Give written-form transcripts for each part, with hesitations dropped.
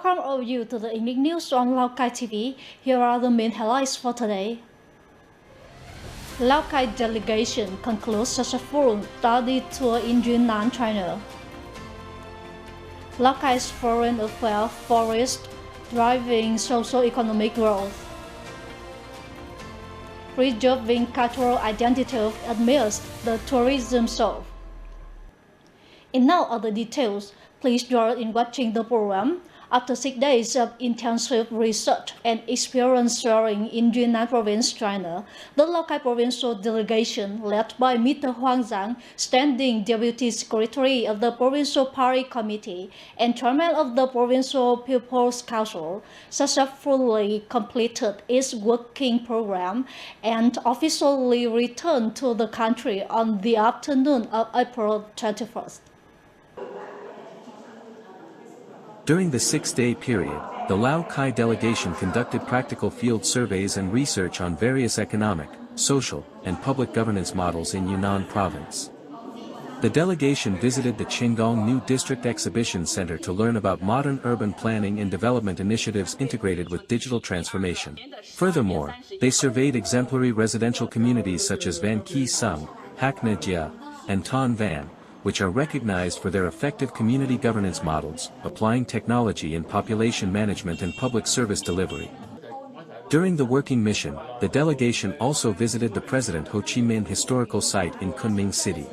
Welcome all of you to the evening news on Lào Cai TV. Here are the main highlights for today. Lào Cai delegation concludes successful study tour in Yunnan, China. Lào Cai's foreign affairs forest driving socio-economic growth. Preserving cultural identity amidst the tourism show. And now other details. Please join in watching the program. After 6 days of intensive research and experience sharing in Yunnan Province, China, the Lào Cai provincial delegation, led by Mr. Huang Zhang, Standing Deputy Secretary of the Provincial Party Committee and Chairman of the Provincial People's Council, successfully completed its working program and officially returned to the country on the afternoon of April 21st. During the 6-day period, the Lào Cai delegation conducted practical field surveys and research on various economic, social, and public governance models in Yunnan province. The delegation visited the Qinggong New District Exhibition Center to learn about modern urban planning and development initiatives integrated with digital transformation. Furthermore, they surveyed exemplary residential communities such as Van Ki Sung, Hac Na Gia, and Ton Van, which are recognized for their effective community governance models, applying technology in population management and public service delivery. During the working mission, the delegation also visited the President Ho Chi Minh Historical Site in Kunming City.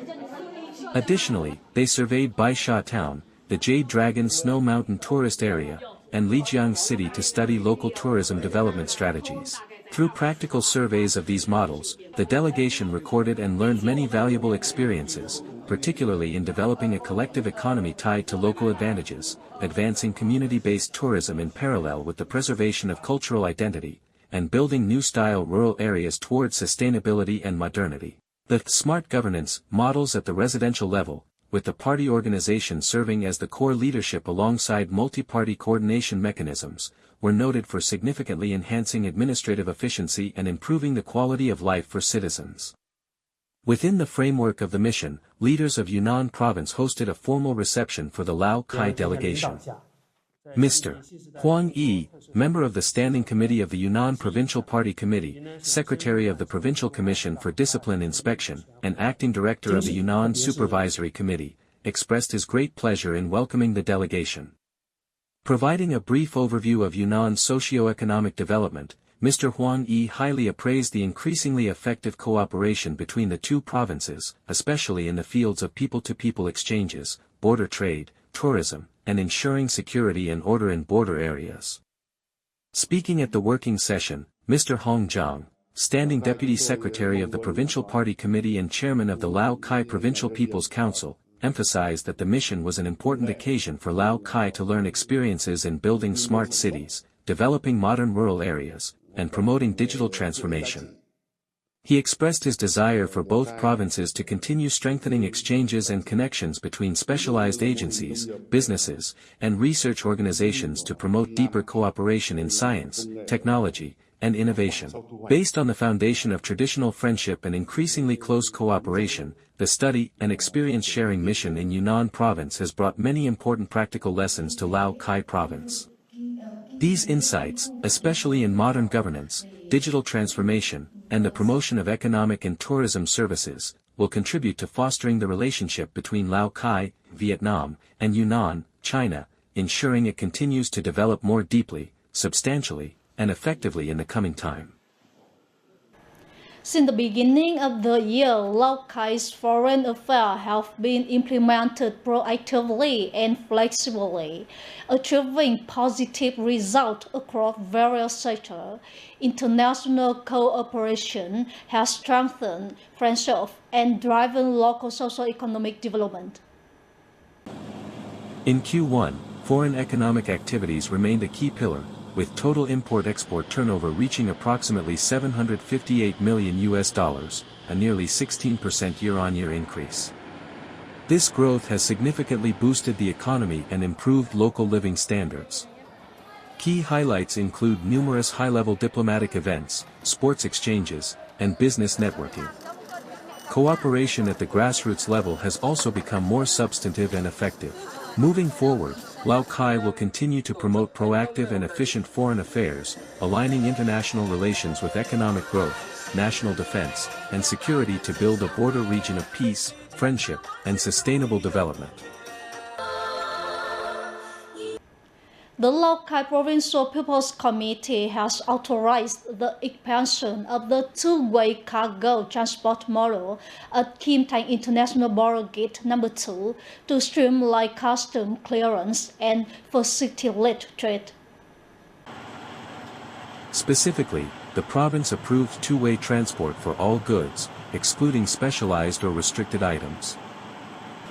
Additionally, they surveyed Bai Sha Town, the Jade Dragon Snow Mountain Tourist Area, and Lijiang City to study local tourism development strategies. Through practical surveys of these models, the delegation recorded and learned many valuable experiences, particularly in developing a collective economy tied to local advantages, advancing community-based tourism in parallel with the preservation of cultural identity, and building new-style rural areas towards sustainability and modernity. The smart governance models at the residential level, with the party organization serving as the core leadership alongside multi-party coordination mechanisms, were noted for significantly enhancing administrative efficiency and improving the quality of life for citizens. Within the framework of the mission, leaders of Yunnan province hosted a formal reception for the Lào Cai delegation. Mr. Huang Yi, member of the Standing Committee of the Yunnan Provincial Party Committee, Secretary of the Provincial Commission for Discipline Inspection, and Acting Director of the Yunnan Supervisory Committee, expressed his great pleasure in welcoming the delegation. Providing a brief overview of Yunnan's socio-economic development, Mr. Huang Yi highly appraised the increasingly effective cooperation between the two provinces, especially in the fields of people-to-people exchanges, border trade, tourism, and ensuring security and order in border areas. Speaking at the working session, Mr. Hong Zhang, Standing Deputy Secretary of the Provincial Party Committee and Chairman of the Lào Cai Provincial People's Council, emphasized that the mission was an important occasion for Lào Cai to learn experiences in building smart cities, developing modern rural areas, and promoting digital transformation. He expressed his desire for both provinces to continue strengthening exchanges and connections between specialized agencies, businesses, and research organizations to promote deeper cooperation in science, technology, and innovation. Based on the foundation of traditional friendship and increasingly close cooperation, the study and experience sharing mission in Yunnan province has brought many important practical lessons to Lào Cai province. These insights, especially in modern governance, digital transformation, and the promotion of economic and tourism services, will contribute to fostering the relationship between Lào Cai, Vietnam, and Yunnan, China, ensuring it continues to develop more deeply, substantially, and effectively in the coming time. Since the beginning of the year, Lào Cai's foreign affairs have been implemented proactively and flexibly, achieving positive results across various sectors. International cooperation has strengthened friendship and driven local socio-economic development. In Q1, foreign economic activities remained a key pillar, with total import-export turnover reaching approximately $758 million, a nearly 16% year-on-year increase. This growth has significantly boosted the economy and improved local living standards. Key highlights include numerous high-level diplomatic events, sports exchanges, and business networking. Cooperation at the grassroots level has also become more substantive and effective. Moving forward, Lào Cai will continue to promote proactive and efficient foreign affairs, aligning international relations with economic growth, national defense, and security to build a border region of peace, friendship, and sustainable development. The Lào Cai Provincial People's Committee has authorized the expansion of the two-way cargo transport model at Kim Thanh International Border Gate No. 2 to streamline custom clearance and facilitate trade. Specifically, the province approved two-way transport for all goods, excluding specialized or restricted items.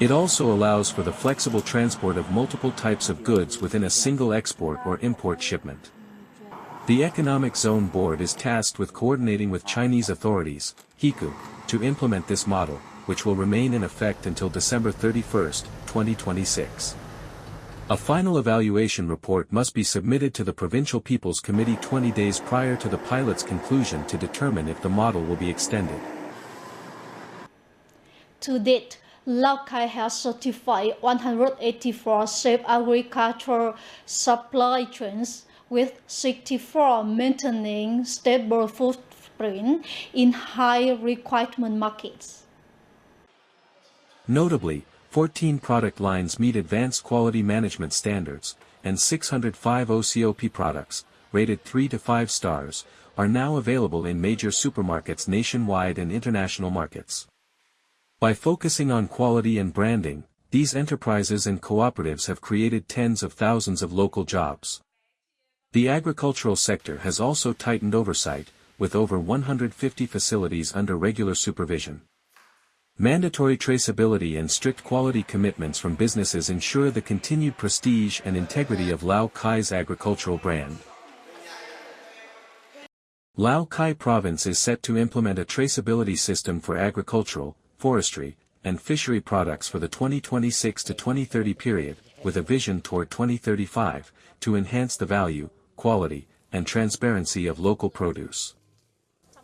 It also allows for the flexible transport of multiple types of goods within a single export or import shipment. The Economic Zone Board is tasked with coordinating with Chinese authorities, HICU, to implement this model, which will remain in effect until December 31, 2026. A final evaluation report must be submitted to the Provincial People's Committee 20 days prior to the pilot's conclusion to determine if the model will be extended. To date, Lào Cai has certified 184 safe agricultural supply chains, with 64 maintaining stable footprint in high requirement markets. Notably, 14 product lines meet advanced quality management standards, and 605 OCOP products, rated 3 to 5 stars, are now available in major supermarkets nationwide and international markets. By focusing on quality and branding, these enterprises and cooperatives have created tens of thousands of local jobs. The agricultural sector has also tightened oversight, with over 150 facilities under regular supervision. Mandatory traceability and strict quality commitments from businesses ensure the continued prestige and integrity of Lào Cai's agricultural brand. Lào Cai province is set to implement a traceability system for agricultural, forestry, and fishery products for the 2026 to 2030 period, with a vision toward 2035, to enhance the value, quality, and transparency of local produce.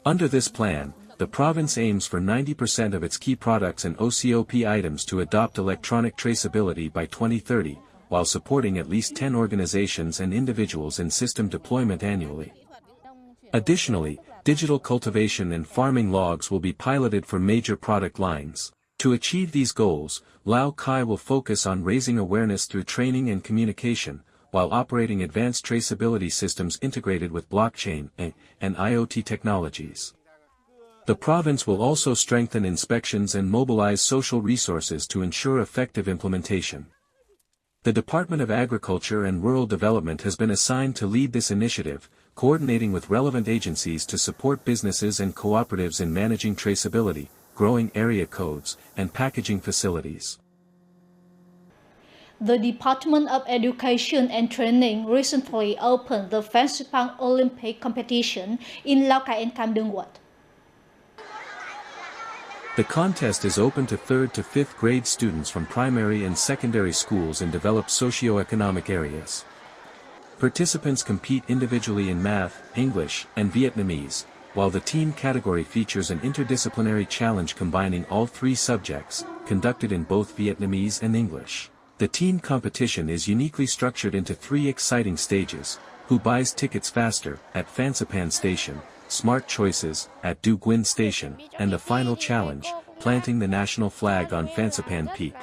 Under this plan, the province aims for 90% of its key products and OCOP items to adopt electronic traceability by 2030, while supporting at least 10 organizations and individuals in system deployment annually. Additionally, digital cultivation and farming logs will be piloted for major product lines. To achieve these goals, Lào Cai will focus on raising awareness through training and communication, while operating advanced traceability systems integrated with blockchain and IoT technologies. The province will also strengthen inspections and mobilize social resources to ensure effective implementation. The Department of Agriculture and Rural Development has been assigned to lead this initiative, coordinating with relevant agencies to support businesses and cooperatives in managing traceability, growing area codes, and packaging facilities. The Department of Education and Training recently opened the Phan Olympic competition in Lào Cai and Cam Dung Wat. The contest is open to 3rd to 5th grade students from primary and secondary schools in developed socio-economic areas. Participants compete individually in math, English, and Vietnamese, while the team category features an interdisciplinary challenge combining all 3 subjects, conducted in both Vietnamese and English. The team competition is uniquely structured into 3 exciting stages: Who Buys Tickets Faster, at Phan Xiphan Station, Smart Choices, at Du Nguyen Station, and the final challenge, Planting the National Flag on Phan Xiphan Peak.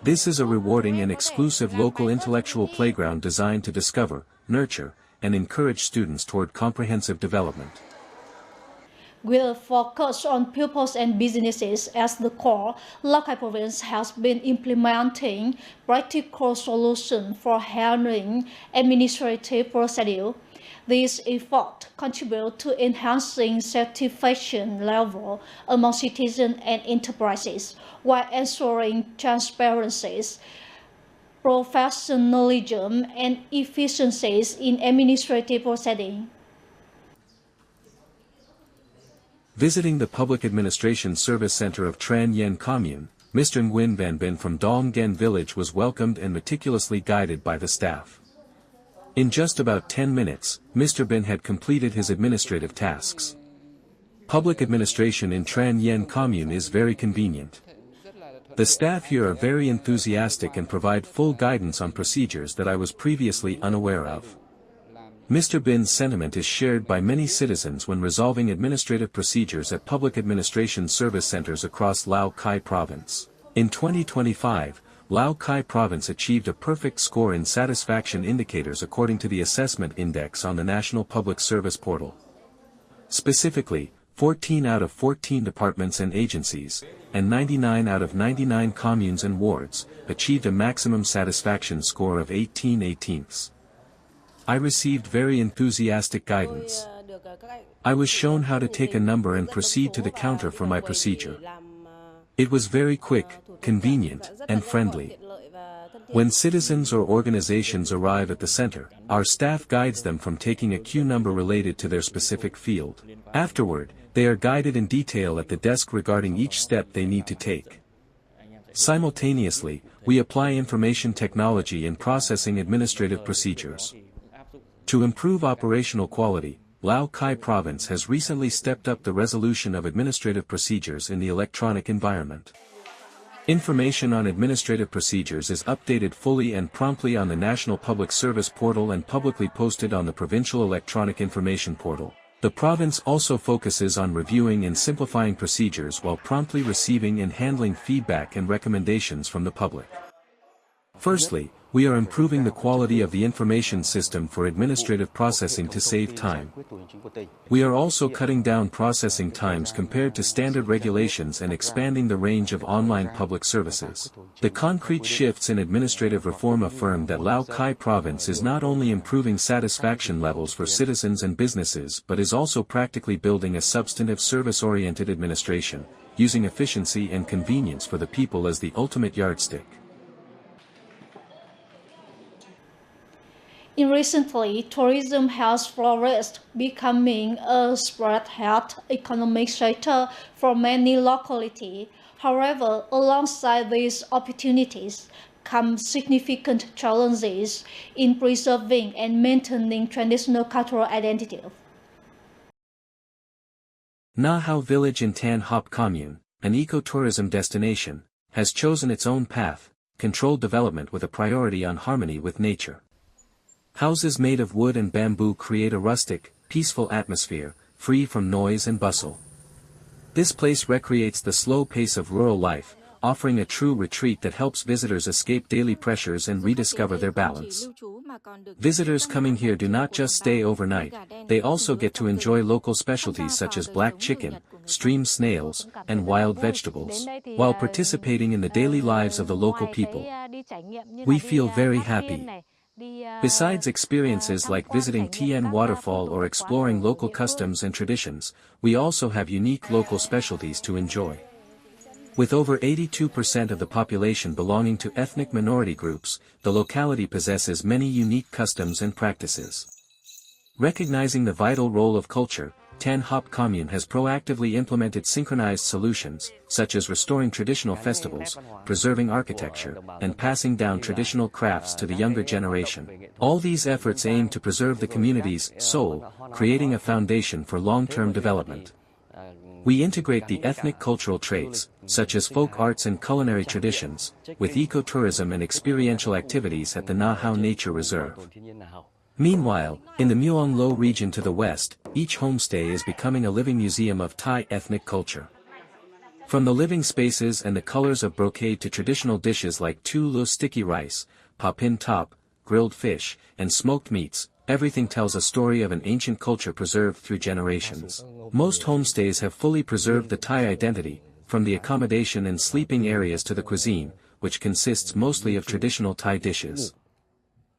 This is a rewarding and exclusive local intellectual playground designed to discover, nurture, and encourage students toward comprehensive development. With a focus on pupils and businesses as the core, Lào Cai province has been implementing practical solutions for handling administrative procedure. These efforts contribute to enhancing satisfaction level among citizens and enterprises, while ensuring transparency, professionalism, and efficiencies in administrative proceedings. Visiting the Public Administration Service Center of Tran Yen Commune, Mr. Nguyen Van Bin from Dong Gen Village was welcomed and meticulously guided by the staff. In just about 10 minutes, Mr. Bin had completed his administrative tasks. Public administration in Tran Yen Commune is very convenient. The staff here are very enthusiastic and provide full guidance on procedures that I was previously unaware of. Mr. Bin's sentiment is shared by many citizens when resolving administrative procedures at public administration service centers across Lào Cai province. In 2025, Lào Cai province achieved a perfect score in satisfaction indicators according to the assessment index on the National Public Service Portal. Specifically, 14 out of 14 departments and agencies, and 99 out of 99 communes and wards, achieved a maximum satisfaction score of 18/18. I received very enthusiastic guidance. I was shown how to take a number and proceed to the counter for my procedure. It was very quick, convenient, and friendly. When citizens or organizations arrive at the center, our staff guides them from taking a queue number related to their specific field. Afterward, they are guided in detail at the desk regarding each step they need to take. Simultaneously, we apply information technology in processing administrative procedures. To improve operational quality, Lào Cai province has recently stepped up the resolution of administrative procedures in the electronic environment. Information on administrative procedures is updated fully and promptly on the National Public Service Portal and publicly posted on the Provincial Electronic Information Portal. The province also focuses on reviewing and simplifying procedures while promptly receiving and handling feedback and recommendations from the public. Firstly, we are improving the quality of the information system for administrative processing to save time. We are also cutting down processing times compared to standard regulations and expanding the range of online public services. The concrete shifts in administrative reform affirm that Lào Cai province is not only improving satisfaction levels for citizens and businesses but is also practically building a substantive service-oriented administration, using efficiency and convenience for the people as the ultimate yardstick. Recently, tourism has flourished, becoming a spread-out economic sector for many localities. However, alongside these opportunities come significant challenges in preserving and maintaining traditional cultural identity. Na Hao village in Tan Hop commune, an ecotourism destination, has chosen its own path, controlled development with a priority on harmony with nature. Houses made of wood and bamboo create a rustic, peaceful atmosphere, free from noise and bustle. This place recreates the slow pace of rural life, offering a true retreat that helps visitors escape daily pressures and rediscover their balance. Visitors coming here do not just stay overnight, they also get to enjoy local specialties such as black chicken, stream snails, and wild vegetables, while participating in the daily lives of the local people. We feel very happy. Besides experiences like visiting Tien Waterfall or exploring local customs and traditions, we also have unique local specialties to enjoy. With over 82% of the population belonging to ethnic minority groups, the locality possesses many unique customs and practices. Recognizing the vital role of culture, Tan Hop commune has proactively implemented synchronized solutions, such as restoring traditional festivals, preserving architecture, and passing down traditional crafts to the younger generation. All these efforts aim to preserve the community's soul, creating a foundation for long-term development. We integrate the ethnic cultural traits, such as folk arts and culinary traditions, with ecotourism and experiential activities at the Na Hao Nature Reserve. Meanwhile, in the Mueang Lo region to the west, each homestay is becoming a living museum of Thai ethnic culture. From the living spaces and the colors of brocade to traditional dishes like tu lo sticky rice, papin top, grilled fish, and smoked meats, everything tells a story of an ancient culture preserved through generations. Most homestays have fully preserved the Thai identity, from the accommodation and sleeping areas to the cuisine, which consists mostly of traditional Thai dishes.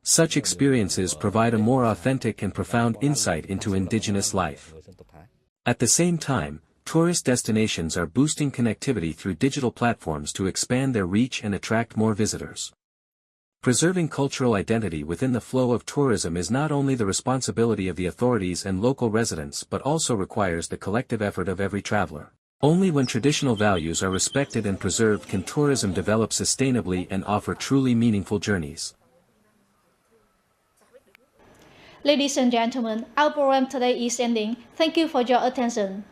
Such experiences provide a more authentic and profound insight into indigenous life. At the same time, tourist destinations are boosting connectivity through digital platforms to expand their reach and attract more visitors. Preserving cultural identity within the flow of tourism is not only the responsibility of the authorities and local residents but also requires the collective effort of every traveler. Only when traditional values are respected and preserved can tourism develop sustainably and offer truly meaningful journeys. Ladies and gentlemen, our program today is ending. Thank you for your attention.